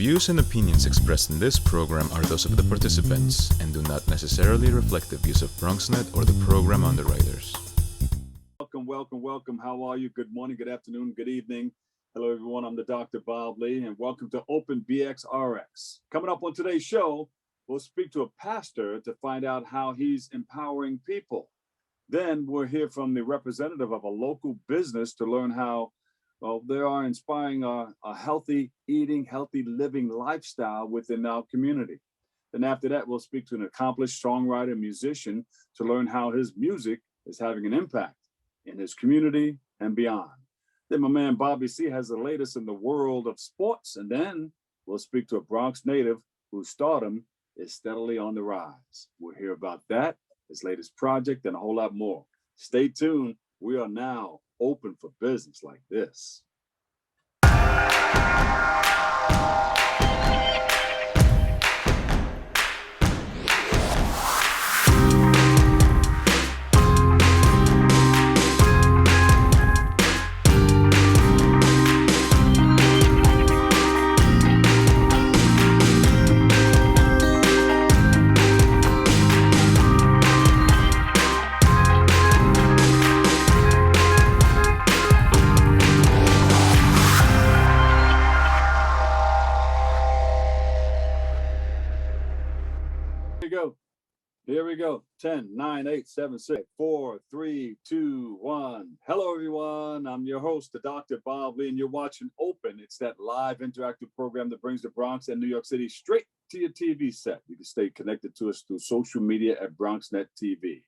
views and opinions expressed in this program are those of the participants and do not necessarily reflect the views of BronxNet or the program underwriters. Welcome. How are you? Good morning, good afternoon, good evening. Hello, everyone. I'm the Dr. Bob Lee, and welcome to Open BXRX. Coming up on today's show, we'll speak to a pastor to find out how he's empowering people. Then we'll hear from the representative of a local business to learn how they are inspiring a healthy eating, healthy living lifestyle within our community. Then after that, we'll speak to an accomplished songwriter, musician to learn how his music is having an impact in his community and beyond. Then my man Bobby C has the latest in the world of sports. And then we'll speak to a Bronx native whose stardom is steadily on the rise. We'll hear about that, his latest project, and a whole lot more. Stay tuned. We are now open for business like this. Here we go. 10, 9, 8, 7, 6, 4, 3, 2, 1. Hello, everyone. I'm your host, the Dr. Bob Lee, and you're watching Open. It's that live interactive program that brings the Bronx and New York City straight to your TV set. You can stay connected to us through social media at BronxNet TV.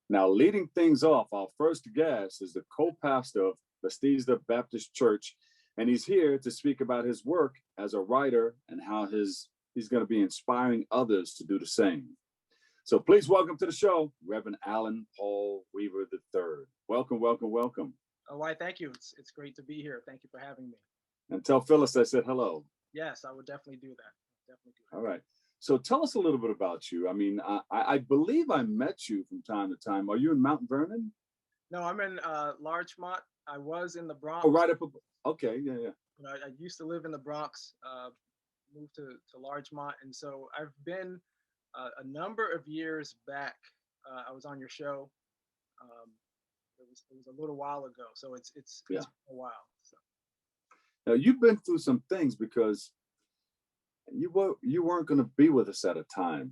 Now, leading things off, our first guest is the co-pastor of Bethesda Baptist Church, and he's here to speak about his work as a writer and how he's going to be inspiring others to do the same. So please welcome to the show, Reverend Alan Paul Weaver III. Welcome. Oh, why, thank you. It's great to be here. Thank you for having me. And tell Phyllis I said hello. Yes, I would definitely do that. All right. So tell us a little bit about you. I mean, I believe I met you from time to time. Are you in Mount Vernon? No, I'm in Larchmont. I was in the Bronx. Oh, right up. Okay, yeah. You know, I used to live in the Bronx, moved to Larchmont. And so I've been a number of years back. I was on your show. It was a little while ago. So it's been a while. So. Now you've been through some things because you weren't going to be with us at a time.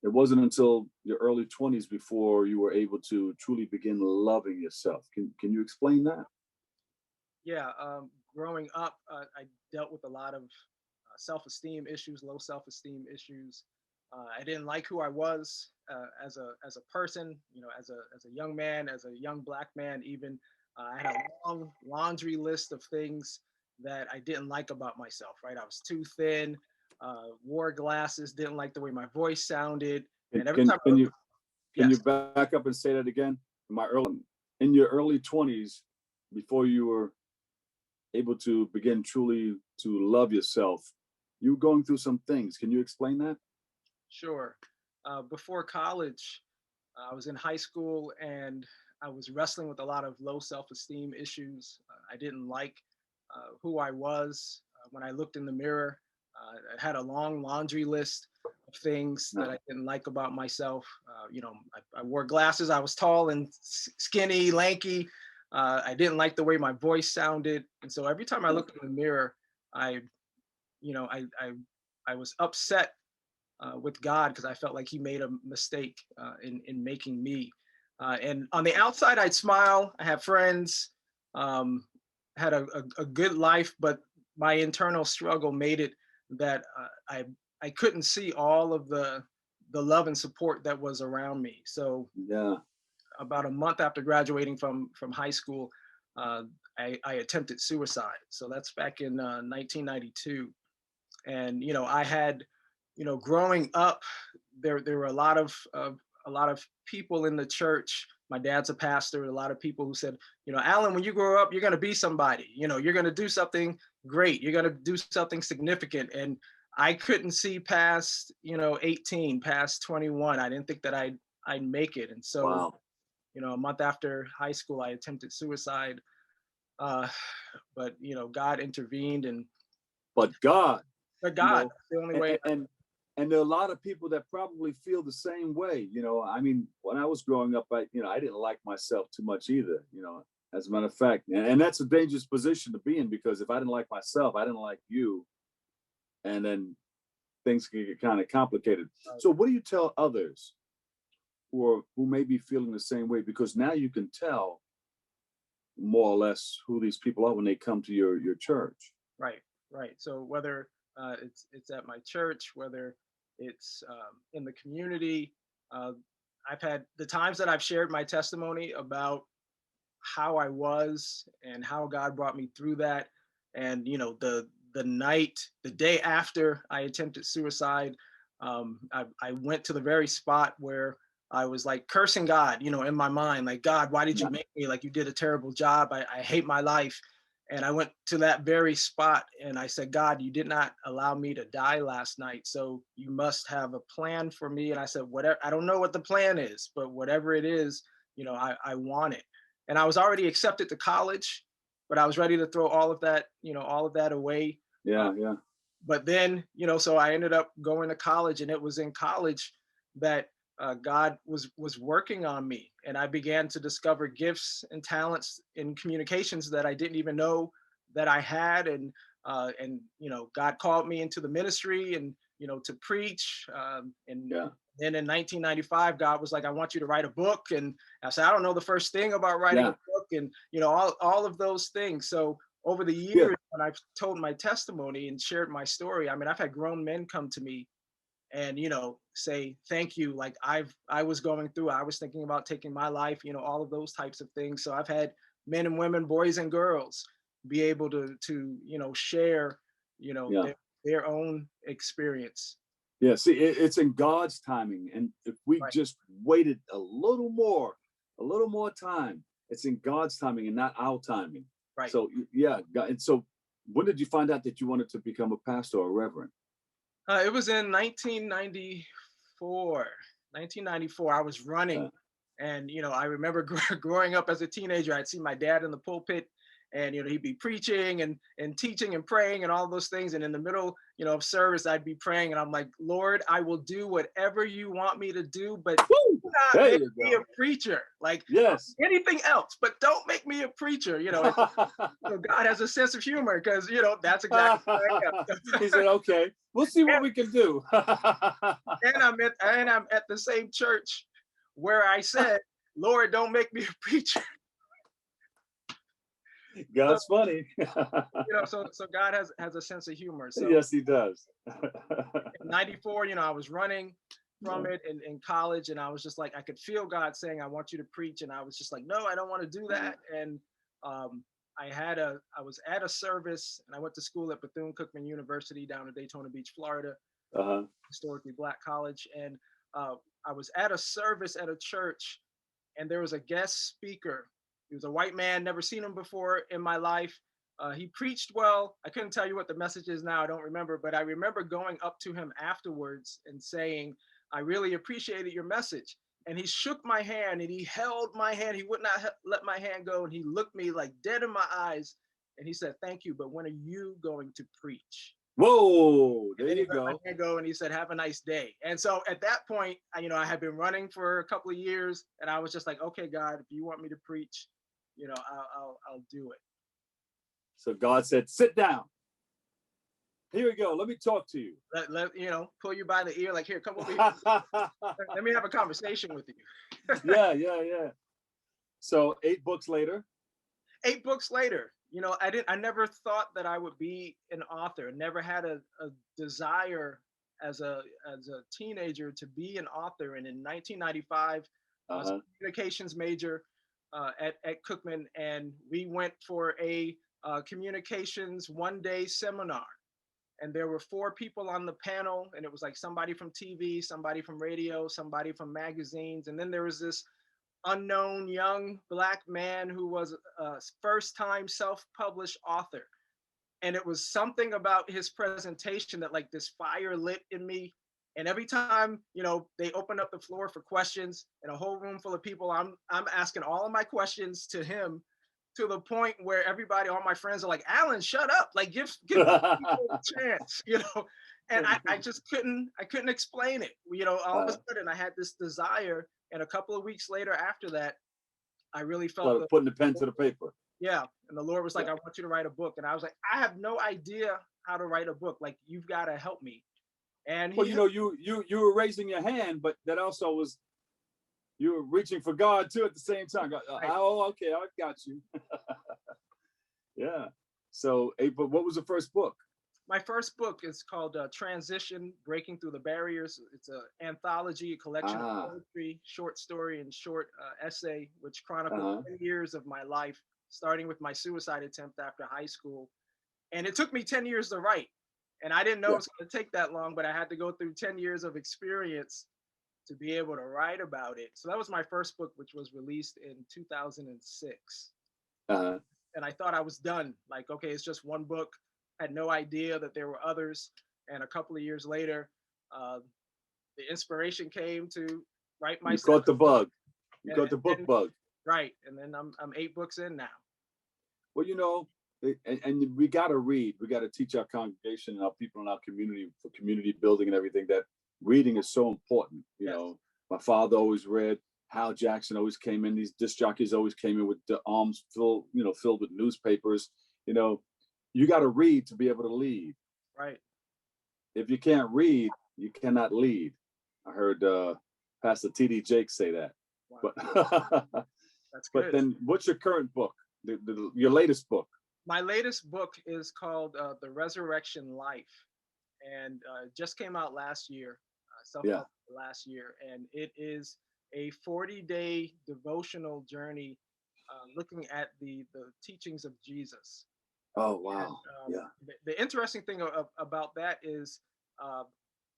It wasn't until your early 20s before you were able to truly begin loving yourself. Can you explain that? Yeah, growing up, I dealt with a lot of self-esteem issues, low self-esteem issues. I didn't like who I was as a person, you know, as a young man, as a young Black man, even. I had a long laundry list of things that I didn't like about myself, right? I was too thin, wore glasses, didn't like the way my voice sounded. And every time can you back up and say that again? In your early 20s, before you were able to begin truly to love yourself, you were going through some things. Can you explain that? Sure. Before college, I was in high school and I was wrestling with a lot of low self-esteem issues. I didn't like who I was. When I looked in the mirror, I had a long laundry list of things that I didn't like about myself. You know, I wore glasses. I was tall and skinny, lanky. I didn't like the way my voice sounded. And so every time I looked in the mirror, I was upset with God because I felt like he made a mistake in making me. And on the outside, I'd smile. I had friends, had a good life, but my internal struggle made it that I couldn't see all of the love and support that was around me. So about a month after graduating from high school, I attempted suicide. So that's back in 1992. And, you know, I had, you know, growing up, there were a lot of people in the church. My dad's a pastor. A lot of people who said, you know, Alan, when you grow up, you're going to be somebody. You know, you're going to do something great. You're going to do something significant. And I couldn't see past, you know, 18, past 21. I didn't think that I'd make it. And so, you know, a month after high school, I attempted suicide. But, you know, God intervened and but God. But God, that's the only way. And there are a lot of people that probably feel the same way. I mean, when I was growing up, I didn't like myself too much either. As a matter of fact, and that's a dangerous position to be in, because if I didn't like myself, I didn't like you, and then things can get kind of complicated. So, what do you tell others who may be feeling the same way? Because now you can tell more or less who these people are when they come to your church. Right. So whether it's at my church, whether it's in the community, I've had the times that I've shared my testimony about how I was and how God brought me through that. And the day after I attempted suicide, I went to the very spot where I was like cursing God, in my mind, like, God, why did you make me? Like, you did a terrible job. I hate my life. And I went to that very spot and I said, God, you did not allow me to die last night. So you must have a plan for me. And I said, whatever, I don't know what the plan is, but whatever it is, I want it. And I was already accepted to college, but I was ready to throw all of that away. Yeah. But then, so I ended up going to college, and it was in college that God was working on me, and I began to discover gifts and talents in communications that I didn't even know that I had, and God called me into the ministry, and to preach, then in 1995, God was like, I want you to write a book, and I said, I don't know the first thing about writing a book, and all of those things. So over the years, when I've told my testimony and shared my story, I mean, I've had grown men come to me and say thank you, like I was going through, I was thinking about taking my life, all of those types of things. So I've had men and women, boys and girls, be able to share their own experience. Yeah, see, it's in God's timing, and if we just waited a little more time, it's in God's timing and not our timing. Right. So and so when did you find out that you wanted to become a pastor or a reverend? It was in 1994. I was running, and I remember growing up as a teenager. I'd see my dad in the pulpit, and he'd be preaching and teaching and praying and all those things. And in the middle, of service, I'd be praying, and I'm like, Lord, I will do whatever you want me to do, but do not make me a preacher. Like, anything else, but don't make me a preacher. God has a sense of humor, because that's exactly what I am. He said, okay, we'll see what we can do. and I'm at the same church where I said, Lord, don't make me a preacher. God's funny. So God has a sense of humor. So yes, he does. in 94, I was running from it in college, and I was just like, I could feel God saying, I want you to preach. And I was just like, no, I don't want to do that. And I was at a service, and I went to school at Bethune-Cookman University down in Daytona Beach, Florida, historically Black college. And I was at a service at a church, and there was a guest speaker. He was a white man, never seen him before in my life. He preached well. I couldn't tell you what the message is now, I don't remember, but I remember going up to him afterwards and saying, I really appreciated your message. And he shook my hand, and he held my hand. He would not let my hand go. And he looked me like dead in my eyes. And he said, thank you, but when are you going to preach? Whoa, there you go. My hand go, and he said, have a nice day. And so at that point, I had been running for a couple of years, and I was just like, okay, God, if you want me to preach, I'll do it. So God said, sit down. Here we go. Let me talk to you. Let pull you by the ear, like, here, come over here. Let me have a conversation with you. Yeah. So 8 books later. I never thought that I would be an author. Never had a desire as a teenager to be an author. And in 1995, I was a communications major at Cookman, and we went for a communications one-day seminar. And there were 4 people on the panel, and it was like somebody from TV, somebody from radio, somebody from magazines. And then there was this unknown young Black man who was a first-time self-published author. And it was something about his presentation that, like, this fire lit in me. And every time, they opened up the floor for questions, and a whole room full of people, I'm asking all of my questions to him. to the point where everybody, all my friends are like, Alan, shut up. Like give people a chance, And I just I couldn't explain it. All of a sudden I had this desire. And a couple of weeks later after that, I really felt putting the pen to the paper. Yeah. And the Lord was like, I want you to write a book. And I was like, I have no idea how to write a book. Like, you've got to help me. And well, you were raising your hand, but that also was, you were reaching for God too at the same time. Oh, okay, I got you. Yeah. So, but what was the first book? My first book is called Transition, Breaking Through the Barriers. It's an anthology, a collection of poetry, short story, and short essay, which chronicles 10 years of my life, starting with my suicide attempt after high school. And it took me 10 years to write. And I didn't know it was going to take that long, but I had to go through 10 years of experience to be able to write about it. So that was my first book, which was released in 2006. And I thought I was done. Like, okay, it's just one book. I had no idea that there were others. And a couple of years later, the inspiration came to write my. You caught the bug. You got the book bug. Right. And then I'm 8 books in now. Well, and we got to read. We got to teach our congregation and our people in our community, for community building and everything, that reading is so important. You know, my father always read. Hal Jackson always came in. These disc jockeys always came in with the arms filled with newspapers. You got to read to be able to lead. Right. If you can't read, you cannot lead. I heard Pastor T.D. Jakes say that. Wow. But that's good. But then, what's your current book? Your latest book? My latest book is called The Resurrection Life, and just came out last year. Last year, and it is a 40-day devotional journey looking at the teachings of Jesus. Oh, wow. And, the interesting thing about that is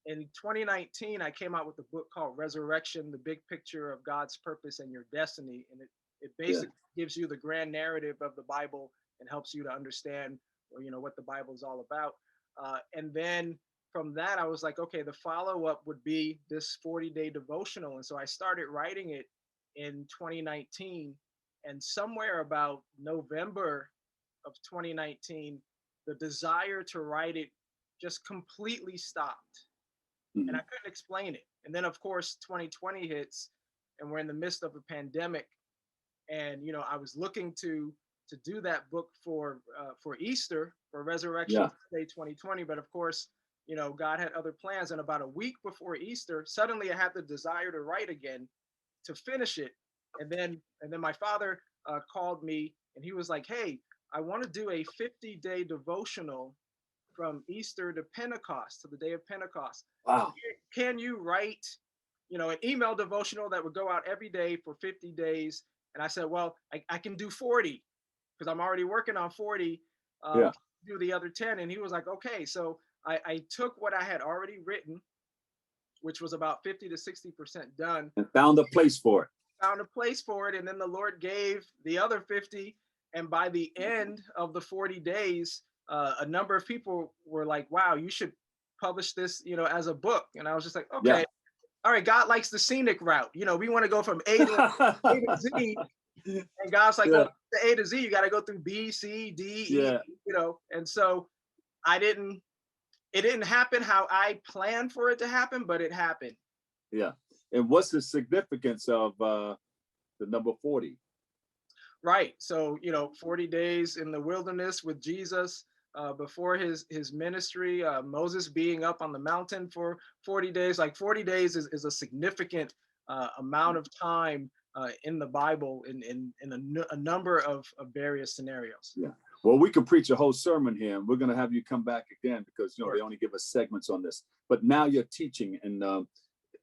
in 2019, I came out with a book called Resurrection, the Big Picture of God's Purpose and Your Destiny. And it basically gives you the grand narrative of the Bible and helps you to understand, what the Bible is all about. And then from that, I was like, okay, the follow-up would be this 40-day devotional. And so I started writing it in 2019. And somewhere about November of 2019, the desire to write it just completely stopped. And I couldn't explain it. And then, of course, 2020 hits, and we're in the midst of a pandemic. And, I was looking to do that book for Easter, for Resurrection Day 2020. But of course, God had other plans. And about a week before Easter, suddenly I had the desire to write again, to finish it. And then my father called me, and he was like, hey, I want to do a 50-day devotional from Easter to Pentecost, to the day of Pentecost. Wow. Can you write, an email devotional that would go out every day for 50 days? And I said, well, I can do 40 because I'm already working on 40. Do the other 10. And he was like, okay. So I took what I had already written, which was about 50 to 60% done. And found a place for it. And then the Lord gave the other 50. And by the end of the 40 days, a number of people were like, wow, you should publish this, as a book. And I was just like, okay, all right, God likes the scenic route. We want to go from A to Z. And God's like, well, the A to Z, you got to go through B, C, D, E, And so it didn't happen how I planned for it to happen, but it happened. Yeah. And what's the significance of the number 40? Right. So, 40 days in the wilderness with Jesus before his ministry, Moses being up on the mountain for 40 days. Like 40 days is a significant amount of time in the Bible in a number of various scenarios. Yeah. Well, we could preach a whole sermon here, and we're going to have you come back again because, they only give us segments on this. But now you're teaching, and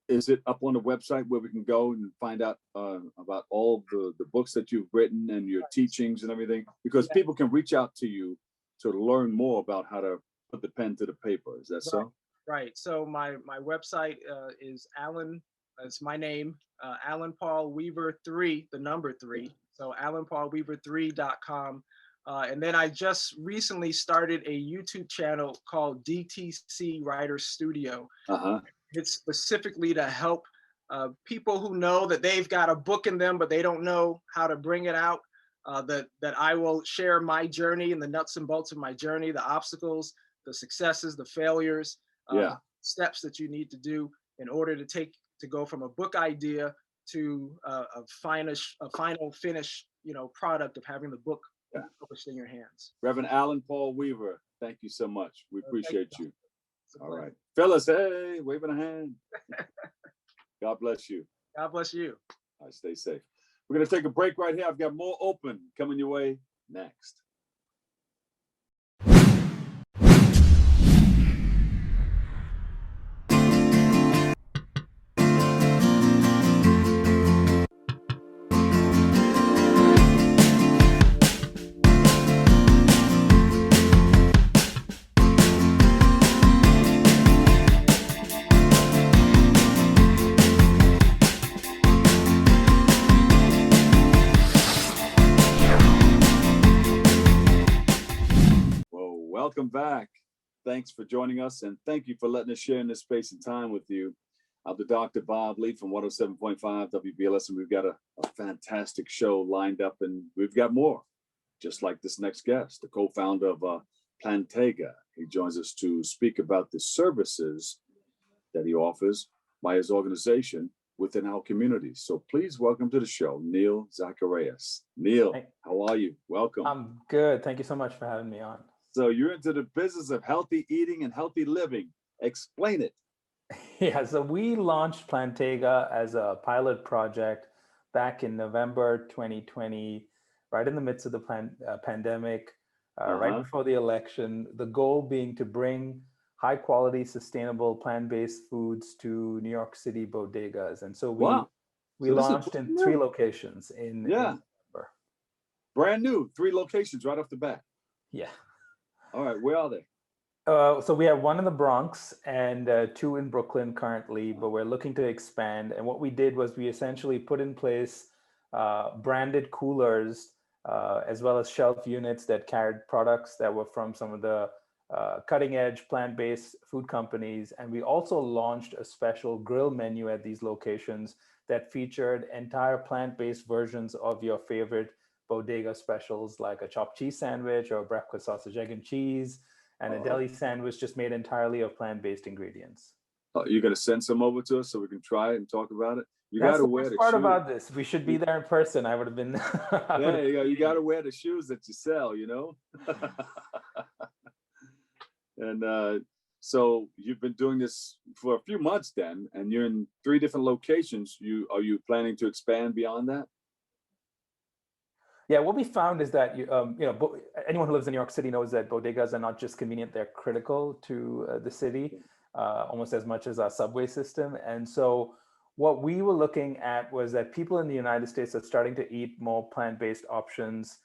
is it up on the website where we can go and find out about all the books that you've written and your teachings and everything? Because people can reach out to you to learn more about how to put the pen to the paper. Is that so? Right. So my website is Alan. It's my name, Alan Paul Weaver 3, the number 3. So AlanPaulWeaver3.com. And then I just recently started a YouTube channel called DTC Writer Studio. It's specifically to help people who know that they've got a book in them, but they don't know how to bring it out. that I will share my journey and the nuts and bolts of my journey, the obstacles, the successes, the failures, Yeah. steps that you need to do in order to go from a book idea to a final finish, product of having the book published in your hands. Reverend Alan Paul Weaver, thank you so much. We appreciate you. All pleasure. right. Phyllis, hey, waving a hand. God bless you. God bless you. All right, stay safe. We're going to take a break right here. I've got more open coming your way next. Welcome back. Thanks for joining us, and thank you for letting us share in this space and time with you. I'm the Dr. Bob Lee from 107.5 WBLS, and we've got a fantastic show lined up, and we've got more, just like this next guest, the co-founder of Plantega. He joins us to speak about the services that he offers by his organization within our community. So please welcome to the show, Neil Zacharias. Neil, how are you? Welcome. I'm good. Thank you so much for having me on. So you're into the business of healthy eating and healthy living. Explain it. Yeah, so we launched Plantega as a pilot project back in November 2020, right in the midst of the pandemic, right before the election. The goal being to bring high quality, sustainable, plant-based foods to New York City bodegas. And so we launched in 3 locations in November. Brand new, 3 locations right off the bat. Yeah. All right, where are they? So we have 1 in the Bronx and 2 in Brooklyn currently, but we're looking to expand. And what we did was we essentially put in place branded coolers as well as shelf units that carried products that were from some of the cutting edge plant-based food companies. And we also launched a special grill menu at these locations that featured entire plant-based versions of your favorite bodega specials, like a chopped cheese sandwich or a breakfast sausage, egg and cheese, and a deli sandwich just made entirely of plant-based ingredients. Oh, you're going to send some over to us so we can try it and talk about it? You got That's to the wear best the part shoes. about this. We should be there in person. I would have been. Yeah, you got to wear the shoes that you sell, And so you've been doing this for a few months then, and you're in 3 different locations. Are you planning to expand beyond that? Yeah, what we found is that anyone who lives in New York City knows that bodegas are not just convenient; they're critical to the city, almost as much as our subway system. And so, what we were looking at was that people in the United States are starting to eat more plant-based options.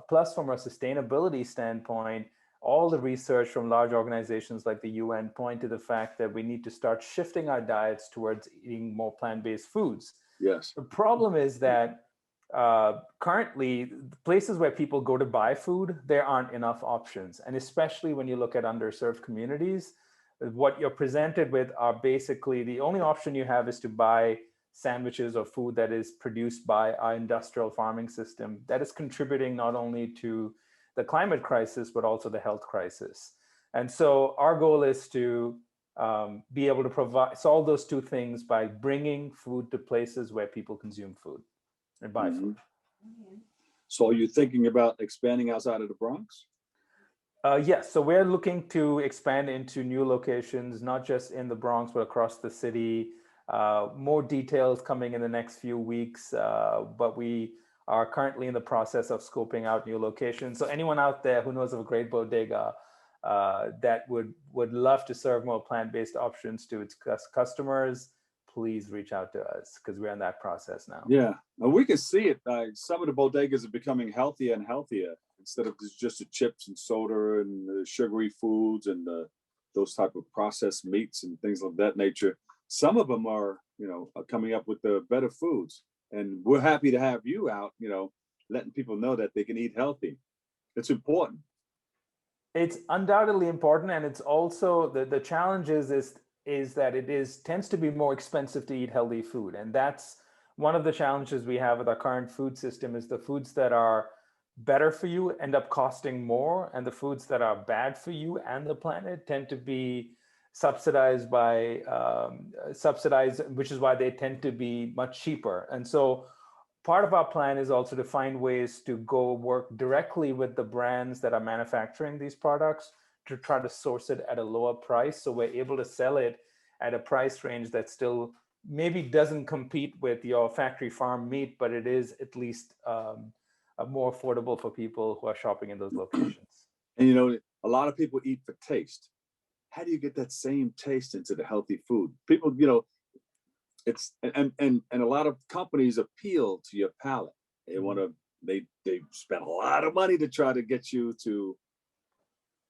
Plus, from a sustainability standpoint, all the research from large organizations like the UN point to the fact that we need to start shifting our diets towards eating more plant-based foods. Yes. The problem is that currently, places where people go to buy food, there aren't enough options. And especially when you look at underserved communities, what you're presented with are basically the only option you have is to buy sandwiches or food that is produced by our industrial farming system that is contributing not only to the climate crisis, but also the health crisis. And so our goal is to be able to solve those 2 things by bringing food to places where people consume food and buy food. So are you thinking about expanding outside of the Bronx? Yes, so we're looking to expand into new locations, not just in the Bronx, but across the city. More details coming in the next few weeks, but we are currently in the process of scoping out new locations. So anyone out there who knows of a great bodega that would love to serve more plant-based options to its customers, please reach out to us because we're in that process now. Yeah, and we can see it. Some of the bodegas are becoming healthier and healthier instead of just the chips and soda and the sugary foods and those type of processed meats and things of that nature. Some of them are coming up with the better foods, and we're happy to have you out, letting people know that they can eat healthy. It's important. It's undoubtedly important, and it's also the challenge is that it tends to be more expensive to eat healthy food, and that's one of the challenges we have with our current food system is the foods that are better for you end up costing more, and the foods that are bad for you and the planet tend to be subsidized by subsidized, which is why they tend to be much cheaper. And so part of our plan is also to find ways to go work directly with the brands that are manufacturing these products to try to source it at a lower price, so we're able to sell it at a price range that still maybe doesn't compete with your factory farm meat, but it is at least more affordable for people who are shopping in those locations. And you know, a lot of people eat for taste. How do you get that same taste into the healthy food? People, you know, it's and a lot of companies appeal to your palate. They want to they spend a lot of money to try to get you to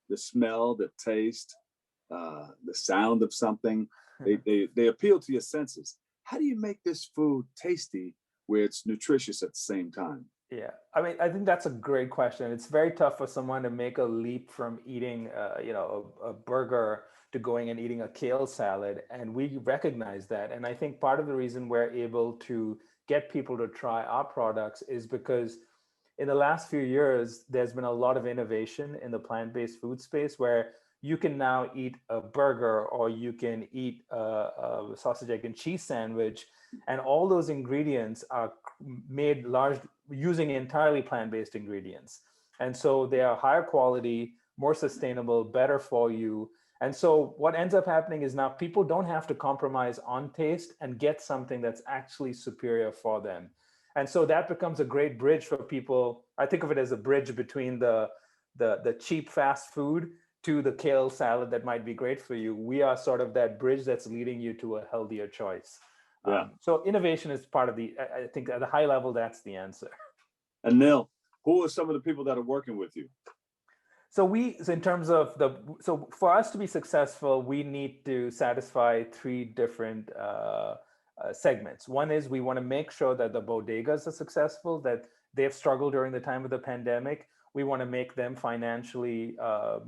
the smell, the taste, the sound of something. They appeal to your senses. How do you make this food tasty where it's nutritious at the same time? Yeah, I mean, I think that's a great question. It's very tough for someone to make a leap from eating, a burger to going and eating a kale salad, and we recognize that. And I think part of the reason we're able to get people to try our products is because in the last few years, there's been a lot of innovation in the plant-based food space where you can now eat a burger or you can eat a sausage, egg, and cheese sandwich, and all those ingredients are made large using entirely plant-based ingredients. And so they are higher quality, more sustainable, better for you. And so what ends up happening is now people don't have to compromise on taste and get something that's actually superior for them. And so that becomes a great bridge for people. I think of it as a bridge between the cheap fast food to the kale salad that might be great for you. We are sort of that bridge that's leading you to a healthier choice. Yeah. So innovation is part of I think at a high level, that's the answer. And Neil, who are some of the people that are working with you? So in terms of so for us to be successful, we need to satisfy three different segments. One is we want to make sure that the bodegas are successful, that they have struggled during the time of the pandemic. We want to make them financially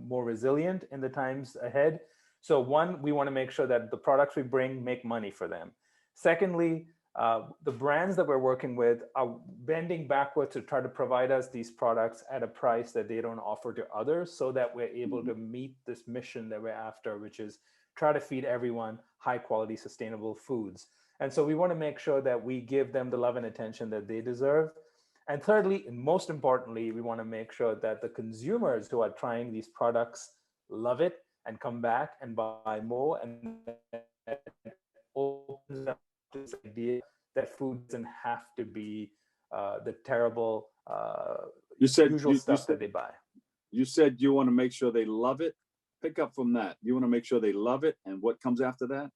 more resilient in the times ahead. So one, we want to make sure that the products we bring make money for them. Secondly, the brands that we're working with are bending backwards to try to provide us these products at a price that they don't offer to others, so that we're able to meet this mission that we're after, which is try to feed everyone high quality, sustainable foods. And so we want to make sure that we give them the love and attention that they deserve. And thirdly, and most importantly, we want to make sure that the consumers who are trying these products love it and come back and buy more, and that opens up this idea that food doesn't have to be the terrible usual stuff that they buy. You said you want to make sure they love it. Pick up from that. You want to make sure they love it, and what comes after that?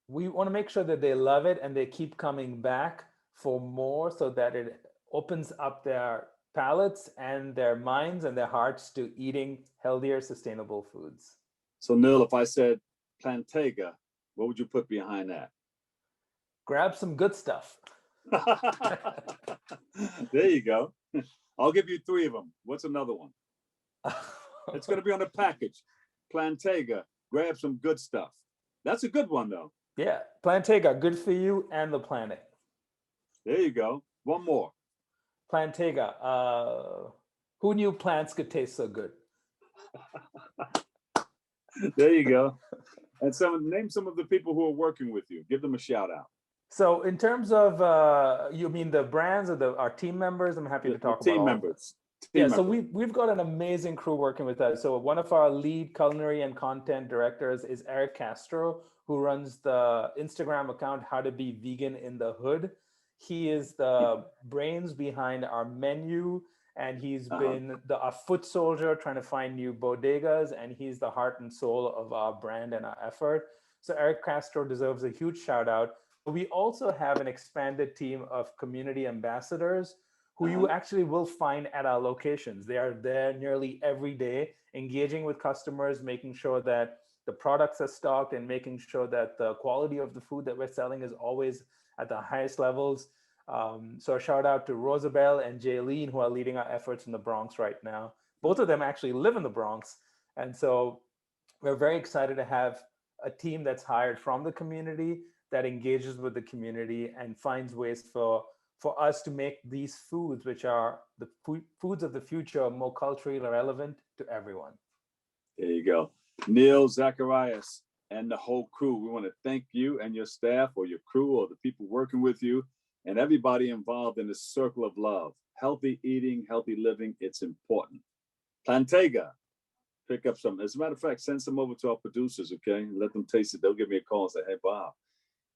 We want to make sure that they love it and they keep coming back for more, so that it opens up their palates and their minds and their hearts to eating healthier, sustainable foods. So Neil, if I said Plantega, what would you put behind that? Grab some good stuff. There you go. I'll give you three of them. What's another one? It's going to be on the package. Plantega, grab some good stuff. That's a good one, though. Yeah, Plantega, good for you and the planet. There you go. One more. Plantega, who knew plants could taste so good? There you go. And name some of the people who are working with you. Give them a shout out. So in terms of, you mean the brands or our team members? I'm happy to talk about team all members. So we've got an amazing crew working with us. So one of our lead culinary and content directors is Eric Castro, who runs the Instagram account How to Be Vegan in the Hood. He is the brains behind our menu, and he's been a foot soldier trying to find new bodegas, and he's the heart and soul of our brand and our effort. So Eric Castro deserves a huge shout out. But we also have an expanded team of community ambassadors who you actually will find at our locations. They are there nearly every day, engaging with customers, making sure that the products are stocked and making sure that the quality of the food that we're selling is always at the highest levels. So a shout out to Rosabelle and Jaylene, who are leading our efforts in the Bronx right now. Both of them actually live in the Bronx. And so we're very excited to have a team that's hired from the community that engages with the community and finds ways for us to make these foods, which are the foods of the future, more culturally relevant to everyone. There you go. Neil, Zacharias, and the whole crew. We want to thank you and your staff or your crew or the people working with you and everybody involved in this circle of love. Healthy eating, healthy living, it's important. Plantega, pick up some. As a matter of fact, send some over to our producers, okay? Let them taste it. They'll give me a call and say, hey, Bob,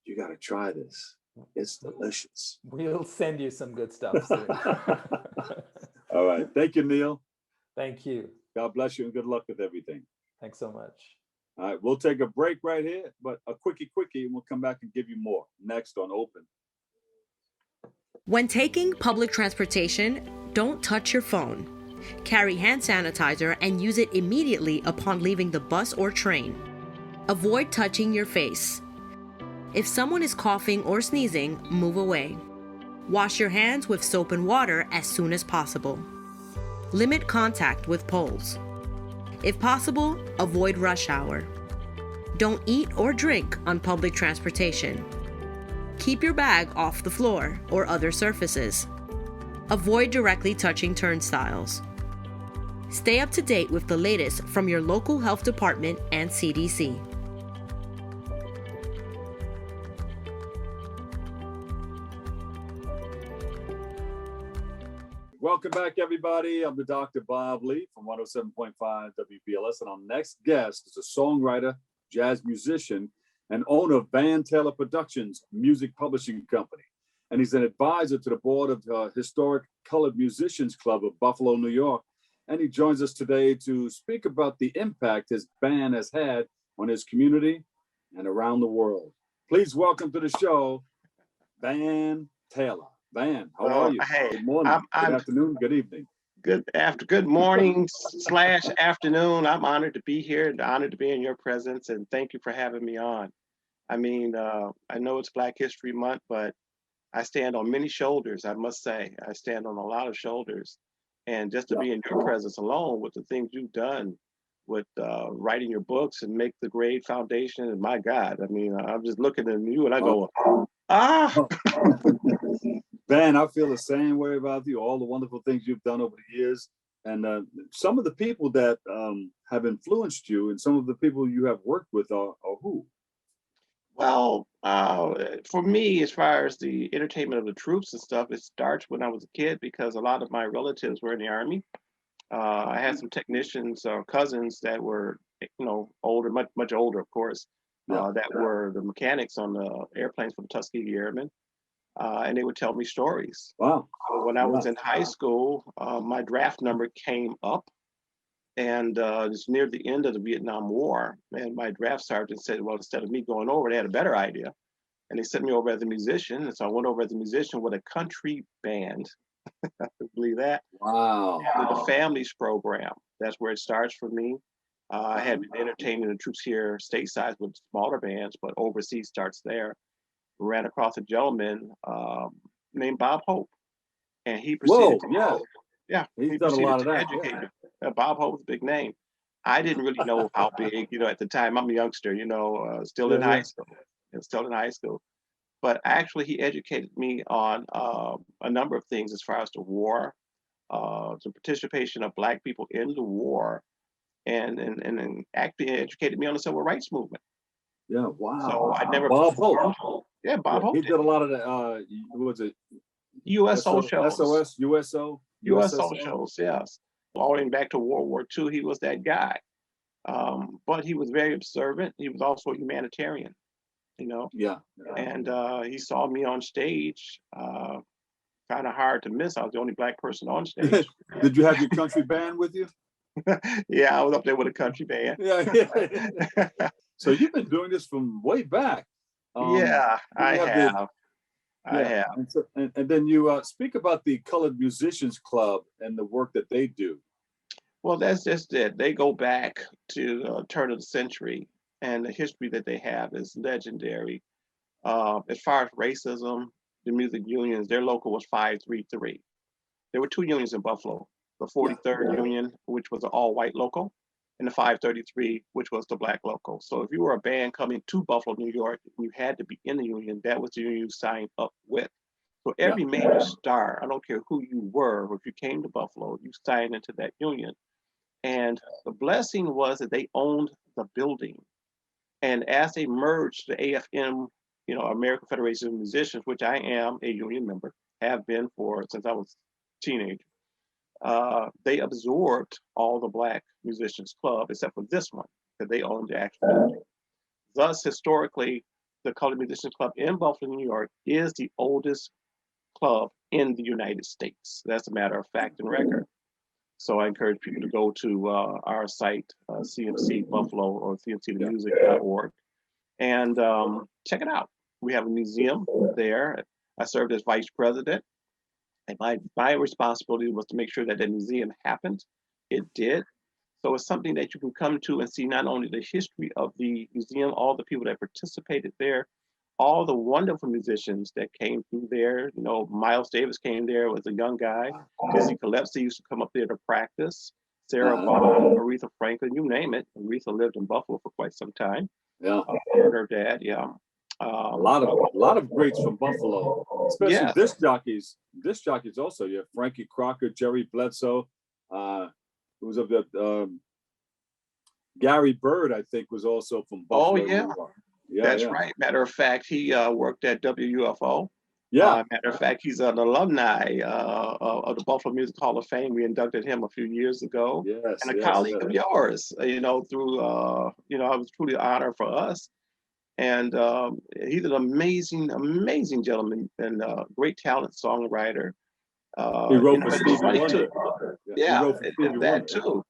you got to try this. It's delicious. We'll send you some good stuff soon. All right. Thank you, Neil. Thank you. God bless you and good luck with everything. Thanks so much. All right. We'll take a break right here, but a quickie, and we'll come back and give you more next on Open. When taking public transportation, don't touch your phone. Carry hand sanitizer and use it immediately upon leaving the bus or train. Avoid touching your face. If someone is coughing or sneezing, move away. Wash your hands with soap and water as soon as possible. Limit contact with poles. If possible, avoid rush hour. Don't eat or drink on public transportation. Keep your bag off the floor or other surfaces. Avoid directly touching turnstiles. Stay up to date with the latest from your local health department and CDC. Welcome back, everybody. I'm the Dr. Bob Lee from 107.5 WBLS, and our next guest is a songwriter, jazz musician, and owner of Van Taylor Productions Music Publishing Company. And he's an advisor to the board of Historic Colored Musicians Club of Buffalo, New York. And he joins us today to speak about the impact his band has had on his community and around the world. Please welcome to the show, Van Taylor. Van, how are you? Hey, good morning, good afternoon, good evening. Good morning / afternoon. I'm honored to be here and honored to be in your presence, and thank you for having me on. I mean, I know it's Black History Month, but I stand on many shoulders, I must say. I stand on a lot of shoulders. And just to be in your presence alone with the things you've done with writing your books and make the great foundation, and my God, I mean, I'm just looking at you and I go, Ben, I feel the same way about you, all the wonderful things you've done over the years. And some of the people that have influenced you and some of the people you have worked with are who? Well, for me, as far as the entertainment of the troops and stuff, it starts when I was a kid because a lot of my relatives were in the Army. I had some technicians or cousins that were, older, much older, of course, that were the mechanics on the airplanes for the Tuskegee Airmen. And they would tell me stories. Wow. When I was in high school, my draft number came up, and it's near the end of the Vietnam War. And my draft sergeant said, well, instead of me going over, they had a better idea. And they sent me over as a musician. And so I went over as a musician with a country band. I believe that. Wow. And the Families program. That's where it starts for me. I had been entertaining the troops here stateside with smaller bands, but overseas starts there. Ran across a gentleman named Bob Hope, and he proceeded. He's done a lot of that. Bob Hope's a big name. I didn't really know how big, at the time. I'm a youngster, still in high school. But actually, he educated me on a number of things as far as the war, the participation of Black people in the war, and actually educated me on the civil rights movement. Yeah, wow. So I never Bob Hope. Yeah, Bob Hope. He did a lot of the was it USO shows. USO shows, yes. All the way back to World War II, he was that guy. But he was very observant. He was also a humanitarian, Yeah. And he saw me on stage. Kind of hard to miss. I was the only Black person on stage. Did you have your country band with you? Yeah, I was up there with a country band. Yeah. So you've been doing this from way back. I have. And then you speak about the Colored Musicians Club and the work that they do. Well, that's just it. They go back to the turn of the century, and the history that they have is legendary. As far as racism, the music unions, their local was 533. There were two unions in Buffalo. The 43rd Union, which was an all-white local, and the 533, which was the black local. So if you were a band coming to Buffalo, New York, you had to be in the union. That was the union you signed up with. So every major star, I don't care who you were, if you came to Buffalo, you signed into that union. And the blessing was that they owned the building. And as they merged the AFM, American Federation of Musicians, which I am a union member, have been since I was a teenager, they absorbed all the Black Musicians Club, except for this one, because they owned the actual building. Thus, historically, the Colored Musicians Club in Buffalo, New York, is the oldest club in the United States. That's a matter of fact and record. So I encourage people to go to our site, CMC Buffalo or cmcthemusic.org, and check it out. We have a museum there. I served as vice president, and my responsibility was to make sure that the museum happened. It did. So it's something that you can come to and see not only the history of the museum, all the people that participated there, all the wonderful musicians that came through there. Miles Davis came there, was a young guy. Dizzy Gillespie used to come up there to practice. Sarah Vaughan, Aretha Franklin, you name it. Aretha lived in Buffalo for quite some time. Yeah. Her dad, yeah. A lot of greats from Buffalo, especially disc jockeys. Disc jockeys also. You have Frankie Crocker, Jerry Bledsoe, who was of the Gary Bird, I think, was also from Buffalo. Oh yeah. That's right. Matter of fact, he worked at WUFO. Matter of fact, he's an alumni of the Buffalo Music Hall of Fame. We inducted him a few years ago. And a colleague of yours, through, it was truly an honor for us. And he's an amazing, amazing gentleman and great talent songwriter. He wrote for Stevie Wonder. That too.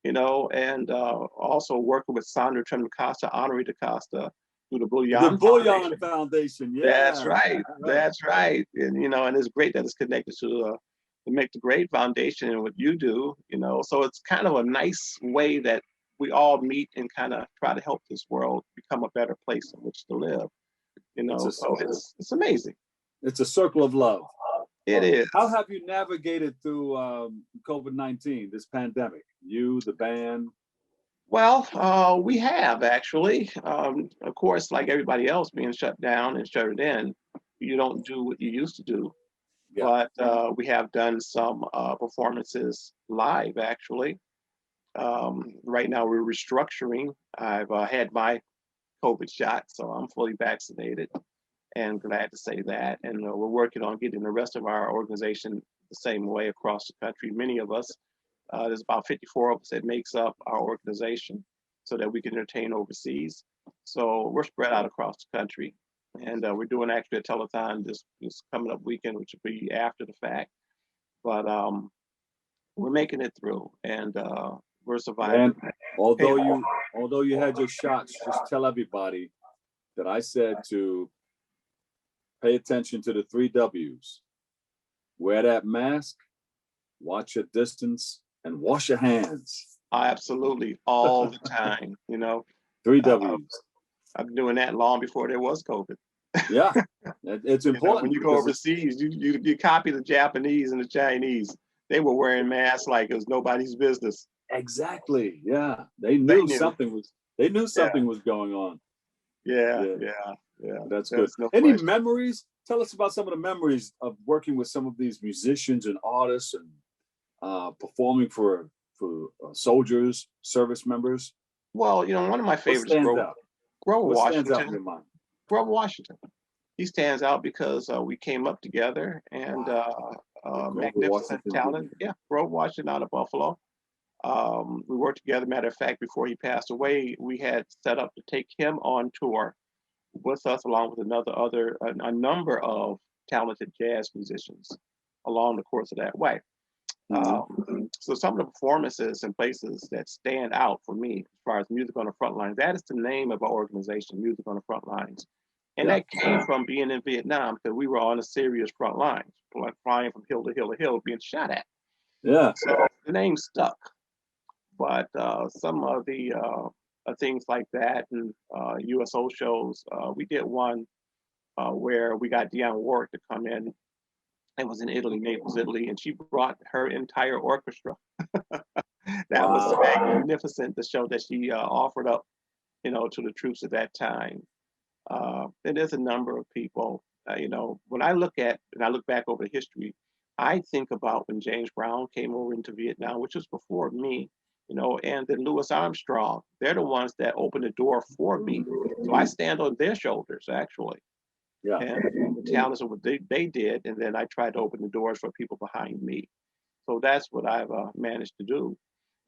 And also working with Sandra Trim DaCosta, Honoré DaCosta, through the Bouillon Foundation. Yeah, that's right. That's right. And and it's great that it's connected to the Make the Great Foundation and what you do. So it's kind of a nice way that we all meet and kind of try to help this world become a better place in which to live. So it's amazing. It's a circle of love. It is. How have you navigated through COVID-19, this pandemic? You, the band. Well, we have actually. Of course, like everybody else being shut down and shuttered in, you don't do what you used to do. But we have done some performances live, actually. Right now, we're restructuring. I've had my COVID shot, so I'm fully vaccinated and glad to say that. And we're working on getting the rest of our organization the same way across the country. Many of us, there's about 54 of us that makes up our organization so that we can entertain overseas. So we're spread out across the country. And we're doing actually a telethon this coming up weekend, which will be after the fact. But we're making it through, and we're surviving. And although you had your shots, just tell everybody that I said to pay attention to the 3 W's. Wear that mask, watch your distance, and wash your hands. Absolutely, all the time. 3 W's. I've been doing that long before there was COVID. Yeah, it's important. When you go overseas, you copy the Japanese and the Chinese. They were wearing masks like it was nobody's business. Exactly. Yeah, they knew something was going on. Yeah. That's good. Any memories? Tell us about some of the memories of working with some of these musicians and artists and performing for soldiers, service members. Well, one of my favorites is Grover Washington. Grover Washington. He stands out because we came up together and magnificent talent. Yeah, Grover Washington out of Buffalo. We worked together. Matter of fact, before he passed away, we had set up to take him on tour with us, along with a number of talented jazz musicians along the course of that way. So some of the performances and places that stand out for me as far as Music on the Front Lines, that is the name of our organization, Music on the Front Lines. And that came from being in Vietnam, because we were on a serious front line, flying from hill to hill to hill, being shot at. Yeah. So the name stuck. But some of the things like that and USO shows, we did one where we got Dionne Warwick to come in. It was in Italy, Naples, Italy, and she brought her entire orchestra. That was Wow. magnificent, the show that she offered up, to the troops at that time. And there's a number of people, when I look back over history, I think about when James Brown came over into Vietnam, which was before me, and then Louis Armstrong. They're the ones that opened the door for me. So I stand on their shoulders, actually. Yeah. And the talents of what they did, and then I tried to open the doors for people behind me. So that's what I've managed to do.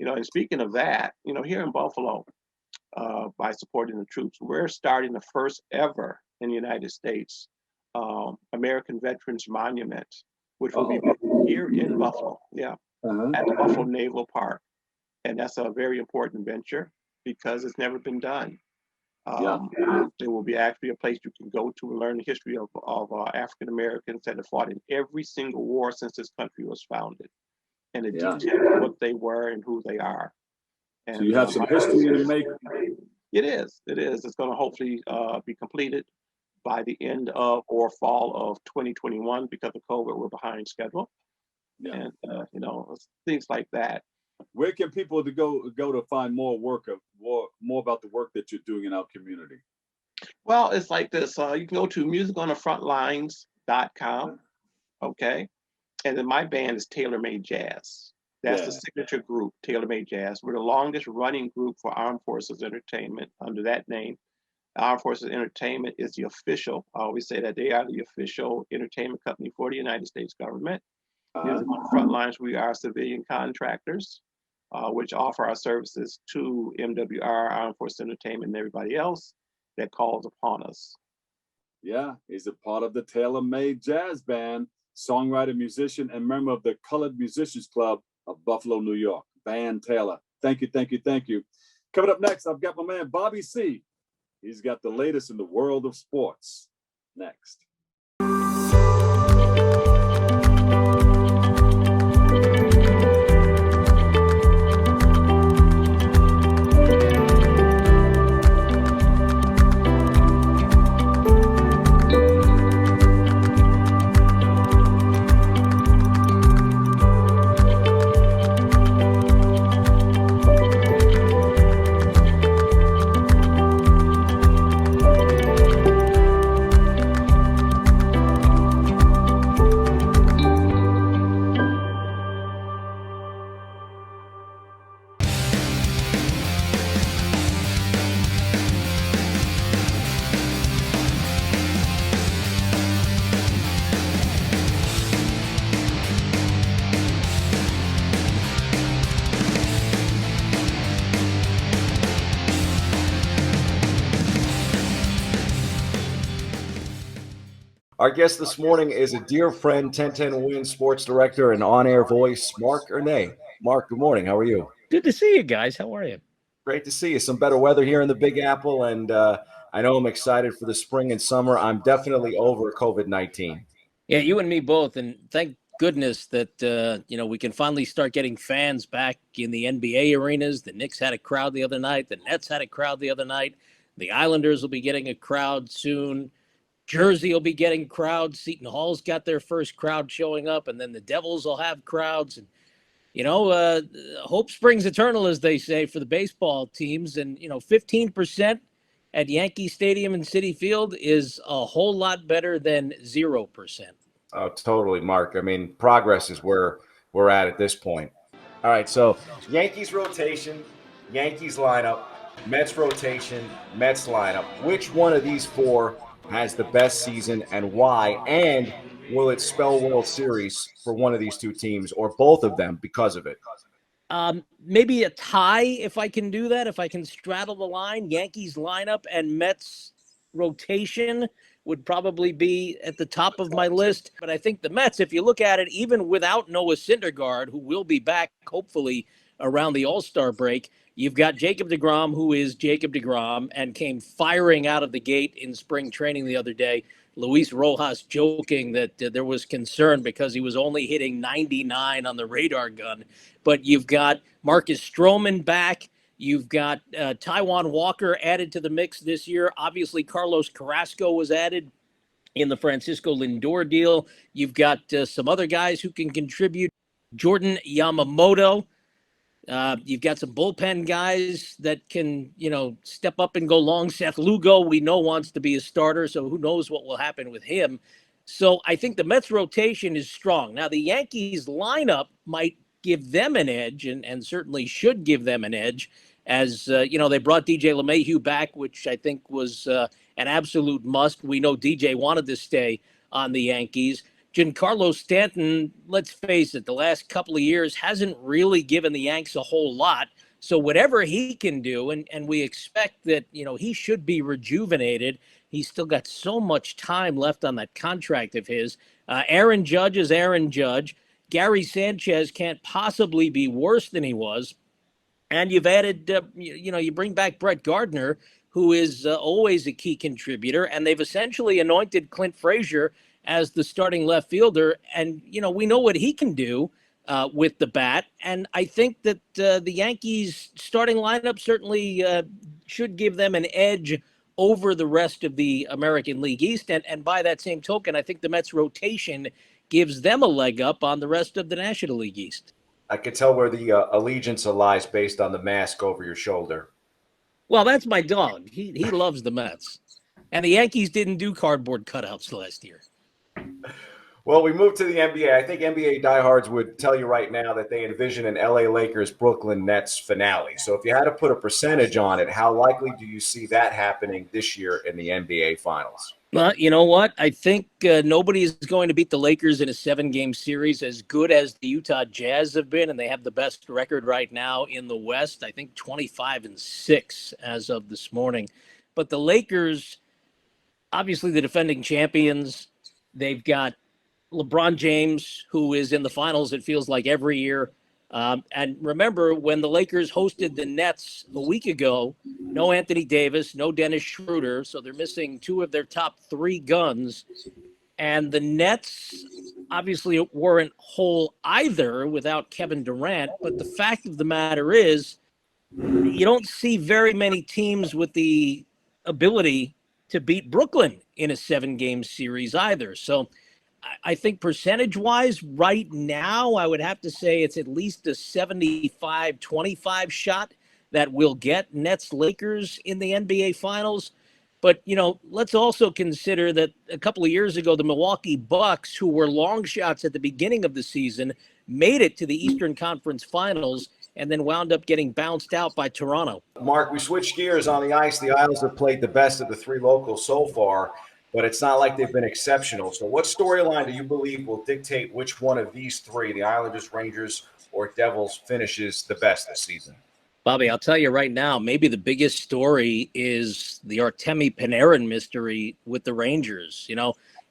And speaking of that, here in Buffalo, by supporting the troops, we're starting the first ever in the United States American Veterans Monument, which will be here in Buffalo, at the Buffalo Naval Park. And that's a very important venture because it's never been done. There will be actually a place you can go to and learn the history of African Americans that have fought in every single war since this country was founded, and the details of what they were and who they are. And, so you have some history in the making. It is. It's going to hopefully be completed by the end of or fall of 2021 because of COVID. We're behind schedule, and things like that. Where can people go to find more about the work that you're doing in our community? Well, it's like this. You can go to musiconthefrontlines.com, okay? And then my band is Tailor Made Jazz. That's the signature group, Tailor Made Jazz. We're the longest running group for Armed Forces Entertainment under that name. Armed Forces Entertainment is the official, I always say that they are the official entertainment company for the United States government. Music on the Front Lines, we are civilian contractors, which offer our services to MWR, Armed Forces Entertainment, and everybody else that calls upon us. Yeah, he's a part of the Tailor Made Jazz Band, songwriter, musician, and member of the Colored Musicians Club of Buffalo, New York. Van Taylor. Thank you. Coming up next, I've got my man Bobby C. He's got the latest in the world of sports. Next. Our guest this morning is a dear friend, 1010 Win sports director and on-air voice, Mark Ernay. Mark, good morning. How are you? Good to see you guys. How are you? Great to see you. Some better weather here in the Big Apple, and I know I'm excited for the spring and summer. I'm definitely over COVID-19. Yeah, you and me both, and thank goodness that we can finally start getting fans back in the NBA arenas. The Knicks had a crowd the other night. The Nets had a crowd the other night. The Islanders will be getting a crowd soon. Jersey will be getting crowds. Seton Hall's got their first crowd showing up, and then the Devils will have crowds. And, hope springs eternal, as they say, for the baseball teams. And, 15% at Yankee Stadium and Citi Field is a whole lot better than 0%. Oh, totally, Mark. I mean, progress is where we're at this point. All right, so Yankees rotation, Yankees lineup, Mets rotation, Mets lineup. Which one of these four has the best season and why? And will it spell World Series for one of these two teams or both of them because of it? Maybe a tie if I can do that, if I can straddle the line. Yankees lineup and Mets rotation would probably be at the top of my list. But I think the Mets, if you look at it, even without Noah Syndergaard, who will be back hopefully around the All-Star break, you've got Jacob deGrom, who is Jacob deGrom, and came firing out of the gate in spring training the other day. Luis Rojas joking that there was concern because he was only hitting 99 on the radar gun. But you've got Marcus Stroman back. You've got Taijuan Walker added to the mix this year. Obviously, Carlos Carrasco was added in the Francisco Lindor deal. You've got some other guys who can contribute. Jordan Yamamoto. You've got some bullpen guys that can, step up and go long. Seth Lugo, we know, wants to be a starter, so who knows what will happen with him. So I think the Mets rotation is strong. Now, the Yankees lineup might give them an edge, and certainly should give them an edge, as, they brought DJ LeMahieu back, which I think was an absolute must. We know DJ wanted to stay on the Yankees. Giancarlo Stanton, let's face it, the last couple of years hasn't really given the Yanks a whole lot. So whatever he can do, and we expect that, he should be rejuvenated. He's still got so much time left on that contract of his. Aaron Judge is Aaron Judge. Gary Sanchez can't possibly be worse than he was. And you've added, you bring back Brett Gardner, who is always a key contributor. And they've essentially anointed Clint Frazier as the starting left fielder. And, we know what he can do with the bat. And I think that the Yankees starting lineup certainly should give them an edge over the rest of the American League East. And by that same token, I think the Mets rotation gives them a leg up on the rest of the National League East. I could tell where the allegiance lies based on the mask over your shoulder. Well, that's my dog. He loves the Mets. And the Yankees didn't do cardboard cutouts last year. Well, we moved to the NBA. I think NBA diehards would tell you right now that they envision an LA Lakers Brooklyn Nets finale. So if you had to put a percentage on it, how likely do you see that happening this year in the NBA Finals? Well, you know what? I think nobody is going to beat the Lakers in a 7-game series as good as the Utah Jazz have been, and they have the best record right now in the West. I think 25-6 as of this morning. But the Lakers, obviously the defending champions, they've got LeBron James, who is in the finals, it feels like, every year. And remember, when the Lakers hosted the Nets a week ago, no Anthony Davis, no Dennis Schroeder, so they're missing 2 of their top 3 guns. And the Nets obviously weren't whole either without Kevin Durant. But the fact of the matter is, you don't see very many teams with the ability to beat Brooklyn in a 7-game series either. So I think percentage-wise, right now, I would have to say it's at least a 75-25 shot that we'll get Nets-Lakers in the NBA Finals. But, let's also consider that a couple of years ago, the Milwaukee Bucks, who were long shots at the beginning of the season, made it to the Eastern Conference Finals and then wound up getting bounced out by Toronto. Mark, we switched gears on the ice. The Isles have played the best of the 3 locals so far, but it's not like they've been exceptional. So what storyline do you believe will dictate which one of these 3, the Islanders, Rangers, or Devils, finishes the best this season? Bobby, I'll tell you right now, maybe the biggest story is the Artemi Panarin mystery with the Rangers.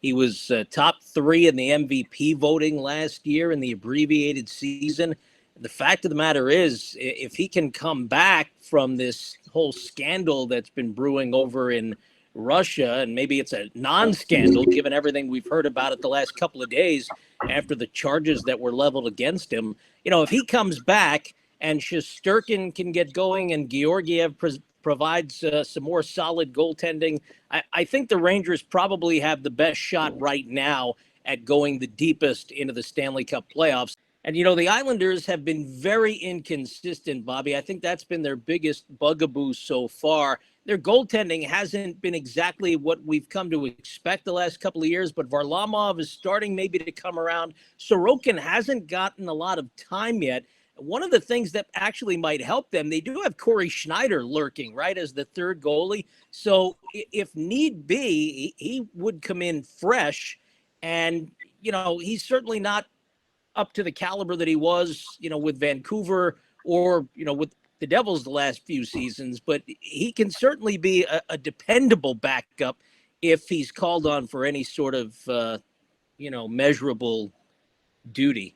He was top 3 in the MVP voting last year in the abbreviated season. The fact of the matter is, if he can come back from this whole scandal that's been brewing over in Russia, and maybe it's a non-scandal given everything we've heard about it the last couple of days after the charges that were leveled against him, if he comes back and Shesterkin can get going and Georgiev provides some more solid goaltending, I think the Rangers probably have the best shot right now at going the deepest into the Stanley Cup playoffs. And, the Islanders have been very inconsistent, Bobby. I think that's been their biggest bugaboo so far. Their goaltending hasn't been exactly what we've come to expect the last couple of years, but Varlamov is starting maybe to come around. Sorokin hasn't gotten a lot of time yet. One of the things that actually might help them, they do have Corey Schneider lurking, right, as the 3rd goalie. So if need be, he would come in fresh. And, he's certainly not up to the caliber that he was, with Vancouver or, with the Devils the last few seasons, but he can certainly be a dependable backup if he's called on for any sort of, measurable duty.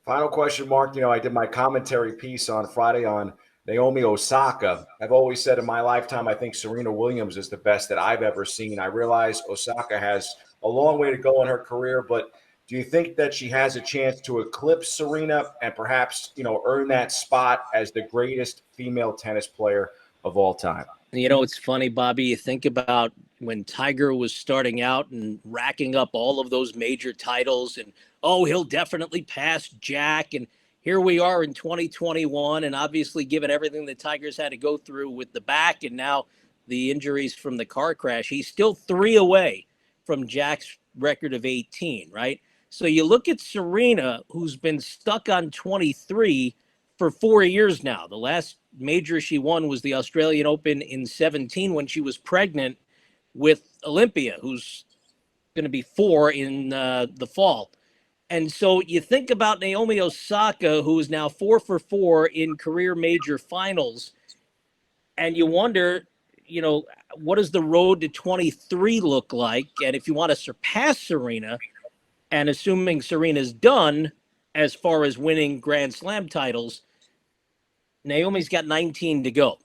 Final question, Mark. I did my commentary piece on Friday on Naomi Osaka. I've always said in my lifetime, I think Serena Williams is the best that I've ever seen. I realize Osaka has a long way to go in her career, but do you think that she has a chance to eclipse Serena and perhaps, earn that spot as the greatest female tennis player of all time? It's funny, Bobby, you think about when Tiger was starting out and racking up all of those major titles and, he'll definitely pass Jack. And, here we are in 2021, and obviously given everything the Tigers had to go through with the back and now the injuries from the car crash, he's still 3 away from Jack's record of 18, right? So you look at Serena, who's been stuck on 23 for 4 years now. The last major she won was the Australian Open in 17 when she was pregnant with Olympia, who's going to be 4 in the fall. And so you think about Naomi Osaka, who is now 4 for 4 in career major finals, and you wonder, what does the road to 23 look like? And if you want to surpass Serena, and assuming Serena's done as far as winning Grand Slam titles, Naomi's got 19 to go.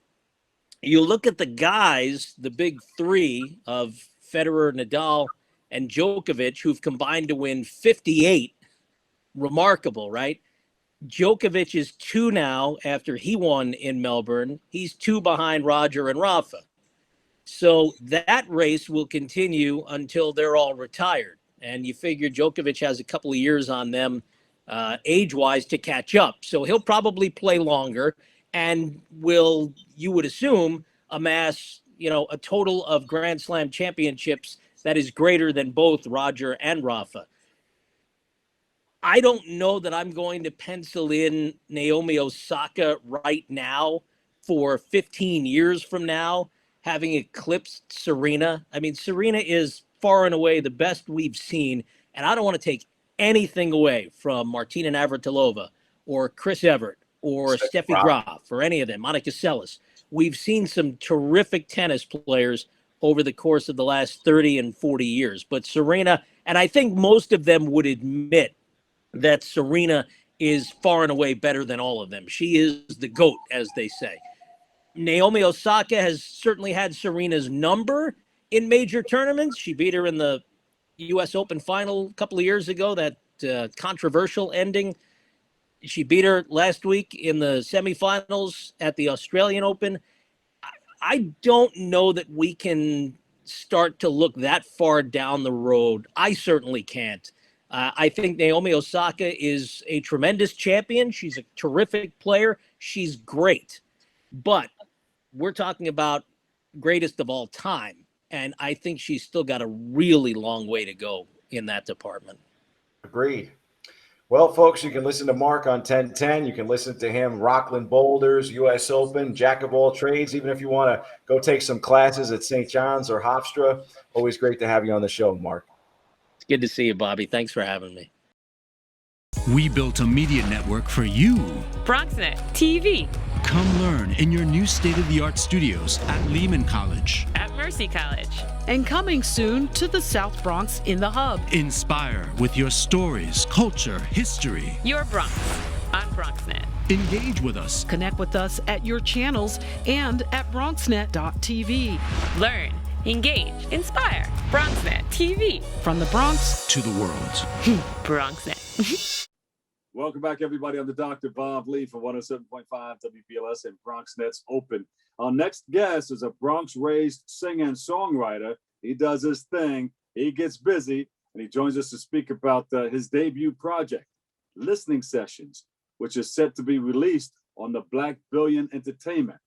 You look at the guys, the big 3 of Federer, Nadal, and Djokovic, who've combined to win 58. Remarkable, right? Djokovic is 2 now after he won in Melbourne. He's 2 behind Roger and Rafa. So that race will continue until they're all retired. And you figure Djokovic has a couple of years on them age-wise to catch up. So he'll probably play longer and will, you would assume, amass, a total of Grand Slam championships that is greater than both Roger and Rafa. I don't know that I'm going to pencil in Naomi Osaka right now for 15 years from now, having eclipsed Serena. I mean, Serena is far and away the best we've seen, and I don't want to take anything away from Martina Navratilova or Chris Evert or Steffi Graf or any of them, Monica Seles. We've seen some terrific tennis players over the course of the last 30 and 40 years. But Serena, and I think most of them would admit that Serena is far and away better than all of them. She is the GOAT, as they say. Naomi Osaka has certainly had Serena's number in major tournaments. She beat her in the U.S. Open final a couple of years ago, that controversial ending. She beat her last week in the semifinals at the Australian Open. I don't know that we can start to look that far down the road. I certainly can't. I think Naomi Osaka is a tremendous champion. She's a terrific player. She's great. But we're talking about greatest of all time. And I think she's still got a really long way to go in that department. Agreed. Well, folks, you can listen to Mark on 1010. You can listen to him, Rockland Boulders, U.S. Open, jack of all trades, even if you want to go take some classes at St. John's or Hofstra. Always great to have you on the show, Mark. It's good to see you, Bobby. Thanks for having me. We built a media network for you. BronxNet TV. Come learn in your new state-of-the-art studios at Lehman College. At Mercy College. And coming soon to the South Bronx in the Hub. Inspire with your stories, culture, history. Your Bronx on BronxNet. Engage with us. Connect with us at your channels and at bronxnet.tv. Learn, engage, inspire. BronxNet TV. From the Bronx to the world. BronxNet. Welcome back, everybody. I'm the Dr. Bob Lee for 107.5 WBLS and BronxNet's Open. Our next guest is a Bronx-raised singer and songwriter. He does his thing. He gets busy, and he joins us to speak about his debut project, Listening Sessions, which is set to be released on the Black Billion Entertainment.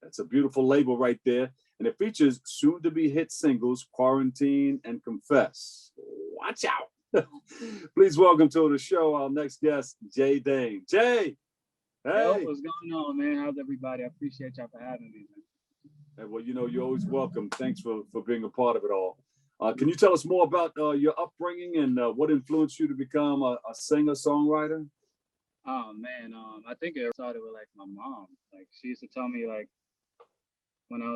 That's a beautiful label right there. And it features soon-to-be hit singles, Quarantine and Confess. Watch out. Please welcome to the show our next guest, J Dhane. Jay, hey. Yo, what's going on, man? How's everybody? I appreciate y'all for having me, man. Hey, well, you're always welcome. Thanks for being a part of it all. Can you tell us more about your upbringing and what influenced you to become a singer-songwriter? Oh, man. I think it started with, like, my mom. Like, she used to tell me, like, when I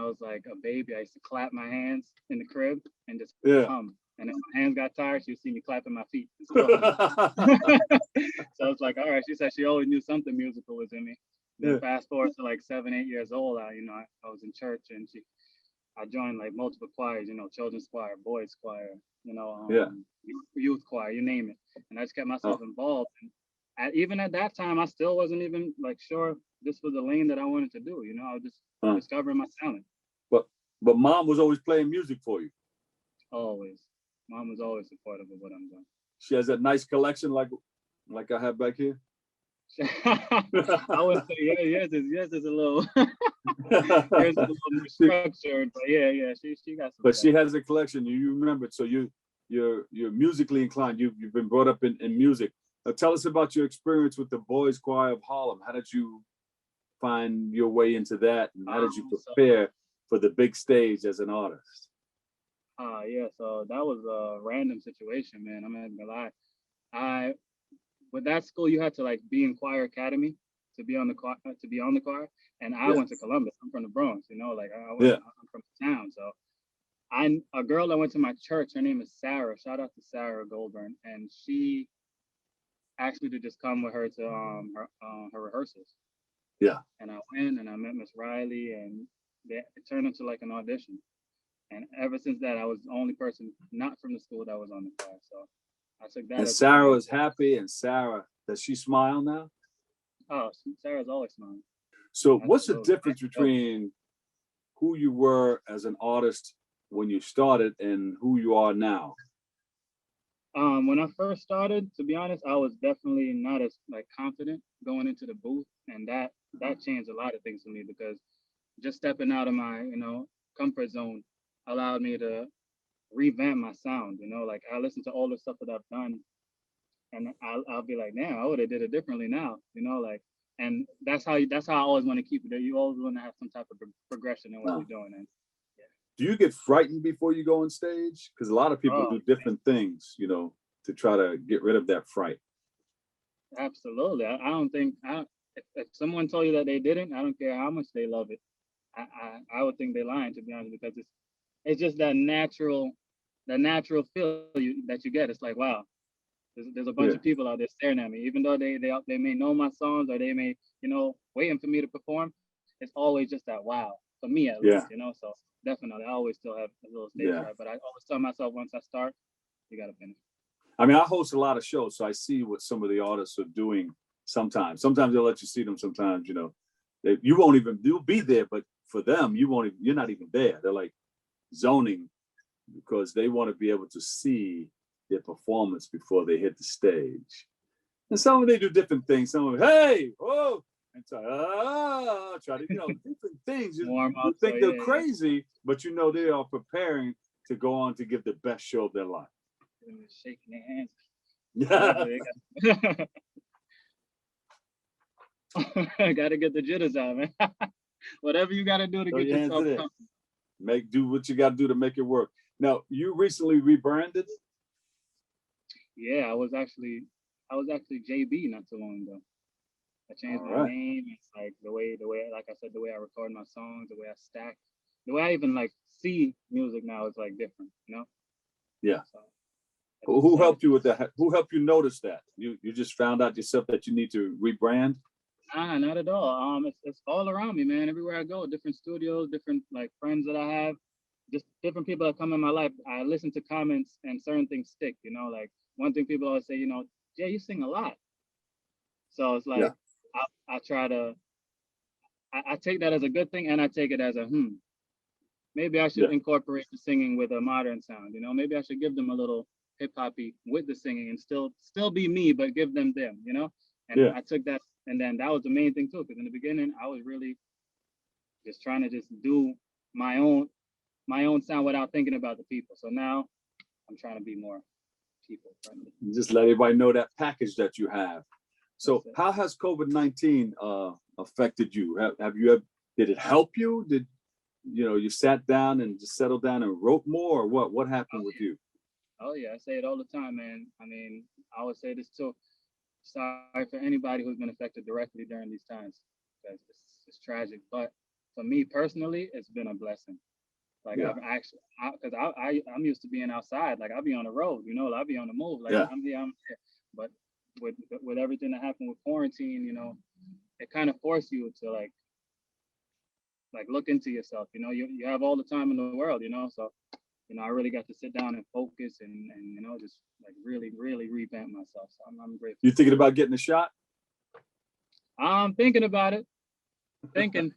was like a baby, I used to clap my hands in the crib and just hum. And if my hands got tired, she would see me clapping my feet. So I was like, all right. She said she always knew something musical was in me. Then fast forward to like 7, 8 years old, I was in church and I joined like multiple choirs, children's choir, boys choir, youth choir, you name it. And I just kept myself involved. And even at that time, I still wasn't even like sure this was the lane that I wanted to do. I was just discovering my talent. But mom was always playing music for you. Always. Mom was always supportive of what I'm doing. She has that nice collection like I have back here. I would say yours is a little yours is a little more structured, but yeah, she got some. But she has a collection. You remember, so you're musically inclined. You've been brought up in music. Now tell us about your experience with the Boys Choir of Harlem. How did you find your way into that, and how did you prepare for the big stage as an artist? Yeah, so that was a random situation, man. I'm not gonna lie. With that school, you had to like be in choir academy to be on the choir, and I went to Columbus. I'm from the Bronx, you know, like I'm from the town. So a girl that went to my church, her name is Sarah. Shout out to Sarah Goldburn, and she asked me to just come with her to her rehearsals. Yeah. And I went and I met Miss Riley, and it turned into like an audition. And ever since that, I was the only person not from the school that was on the choir. So I took that. And Sarah was happy. And Sarah, does she smile now? Oh, Sarah's always smiling. So what's the difference between who you were as an artist when you started and who you are now? When I first started, to be honest, I was definitely not as like confident going into the booth, and that changed a lot of things for me, because just stepping out of my comfort zone allowed me to revamp my sound. Like I listen to all the stuff that I've done, and I'll be like, damn, I would have did it differently now. Like, and that's how I always want to keep it. You always want to have some type of progression in what you're doing. And do you get frightened before you go on stage? Because a lot of people do different things, to try to get rid of that fright. Absolutely. I don't think if someone told you that they didn't, I don't care how much they love it. I would think they're lying, to be honest, because it's just that natural feel that you get. It's like, wow, there's a bunch of people out there staring at me, even though they may know my songs, or they may waiting for me to perform. It's always just that wow for me, at least. So definitely, I always still have a little stage fright, but I always tell myself, once I start, you gotta finish. I mean, I host a lot of shows, so I see what some of the artists are doing. Sometimes they'll let you see them. Sometimes you'll be there, but for them, you're not even there. They're like zoning, because they want to be able to see their performance before they hit the stage. And some of them, they do different things. Some of them, hey, oh, and try to different things. You think they're crazy, but they are preparing to go on to give the best show of their life. Shaking their hands. Yeah. I gotta get the jitters out, man. Whatever you gotta do to get yourself comfortable. Do what you gotta do to make it work. Now, you recently rebranded? Yeah, I was actually JB not too long ago. I changed my name. It's like the way, like I said, the way I record my songs, the way I stack, the way I even like see music now is like different, Yeah. So, who helped you with that? Who helped you notice that? You just found out yourself that you need to rebrand? Not at all. It's all around me, man. Everywhere I go, different studios, different like friends that I have, just different people that come in my life. I listen to comments and certain things stick. Like one thing people always say, Jay, you sing a lot. So it's like I try to. I take that as a good thing, and I take it as a maybe I should incorporate the singing with a modern sound. Maybe I should give them a little hip hoppy with the singing, and still be me, but give them. And I took that, and then that was the main thing too, because in the beginning I was really just trying to just do my own sound without thinking about the people. So now I'm trying to be more people friendly. Just let everybody know that package that you have. So how has COVID-19 affected you? Did it help you? Did you sat down and just settled down and wrote more, or what happened with you? Oh yeah, I say it all the time, man. I mean, I would say this too. Sorry for anybody who's been affected directly during these times, because it's tragic. But for me personally, it's been a blessing. Like because I'm used to being outside. Like I'll be on the road, I'll be on the move. Like I'm here. But with everything that happened with quarantine, it kind of forced you to like look into yourself. You have all the time in the world, so. I really got to sit down and focus and just like really, really revamp myself. So I'm grateful. You thinking about getting a shot? I'm thinking about it. Thinking.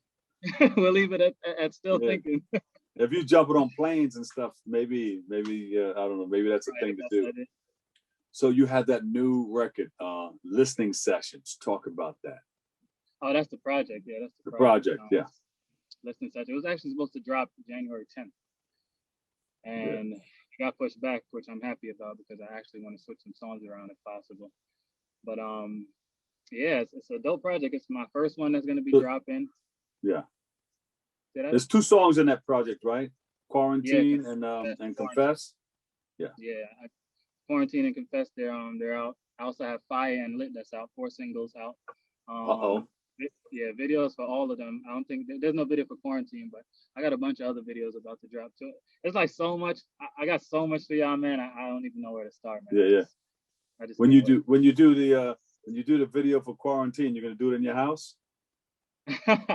We'll leave it at still thinking. If you jumping on planes and stuff, maybe I don't know. Maybe that's a thing to do. So you had that new record, listening sessions. Talk about that. Oh, that's the project. Yeah, that's the project. Yeah. Listening session. It was actually supposed to drop January 10th. And it got pushed back, which I'm happy about because I actually want to switch some songs around if possible. But yeah, it's a dope project. It's my first one that's gonna be dropping. Yeah. There's 2 songs in that project, right? Quarantine and Confess. Yeah. Yeah. Quarantine and Confess, they're out. I also have Fire and Lit that's out, 4 singles out. Yeah, videos for all of them. I don't think there's no video for Quarantine, but I got a bunch of other videos about to drop too. It's like so much. I got so much for y'all, man. I don't even know where to start, man. Yeah. I just when you do the video for Quarantine, you're gonna do it in your house? Nah.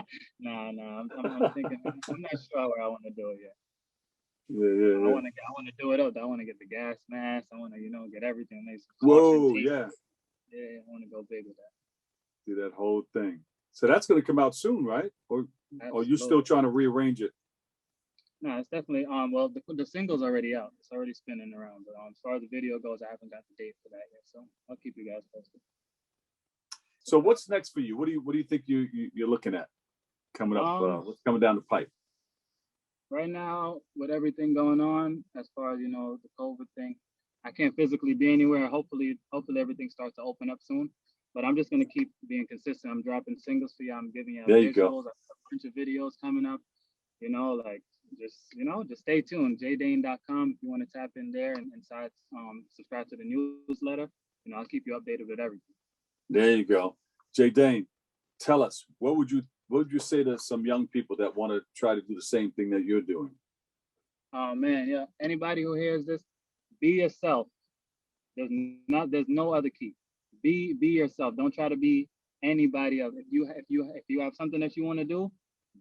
I'm thinking. I'm not sure where I want to do it yet. Yeah. I want to do it up. I want to get the gas mask. I want to, get everything. Whoa, yeah. Yeah, I want to go big with that. Do that whole thing. So that's going to come out soon, right? Or you still trying to rearrange it? No, it's definitely well, the single's already out. It's already spinning around. But as far as the video goes, I haven't got the date for that yet. So I'll keep you guys posted. So what's next for you? What do you think you're looking at coming up? What's coming down the pipe? Right now, with everything going on, as far as the COVID thing, I can't physically be anywhere. Hopefully everything starts to open up soon. But I'm just gonna keep being consistent. I'm dropping singles for you. I'm giving you visuals. I have a bunch of videos coming up. Just stay tuned. JDane.com if you want to tap in there and subscribe to the newsletter. I'll keep you updated with everything. There you go. J Dhane, tell us, what would you say to some young people that want to try to do the same thing that you're doing? Oh man, yeah. Anybody who hears this, be yourself. There's no other key. Be yourself. Don't try to be anybody else. If you have something that you want to do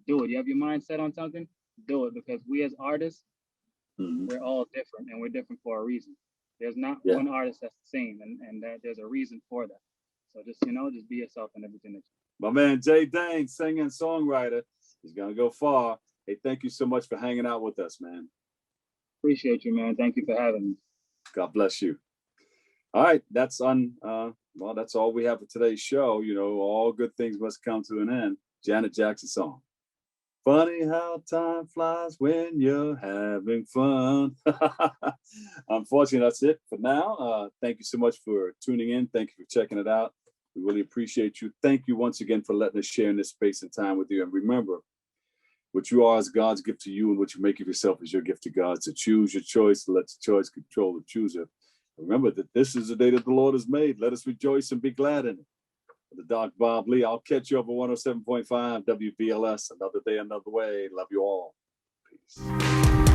it. You have your mind set on something, do it. Because we as artists, we're all different, and we're different for a reason. There's not one artist that's the same, and that there's a reason for that. So just be yourself in everything that you do. My man J Dhane, singer and songwriter, he's gonna go far. Hey, thank you so much for hanging out with us, man. Appreciate you, man. Thank you for having me. God bless you. All right, that's all we have for today's show. All good things must come to an end. Janet Jackson song. Funny how time flies when you're having fun. Unfortunately, that's it for now. Thank you so much for tuning in. Thank you for checking it out. We really appreciate you. Thank you once again for letting us share in this space and time with you. And remember, what you are is God's gift to you, and what you make of yourself is your gift to God. So choose your choice. Let the choice control the chooser. Remember that this is the day that the Lord has made. Let us rejoice and be glad in it. The Doc Bob Lee, I'll catch you over 107.5 WBLS. Another day, another way. Love you all. Peace.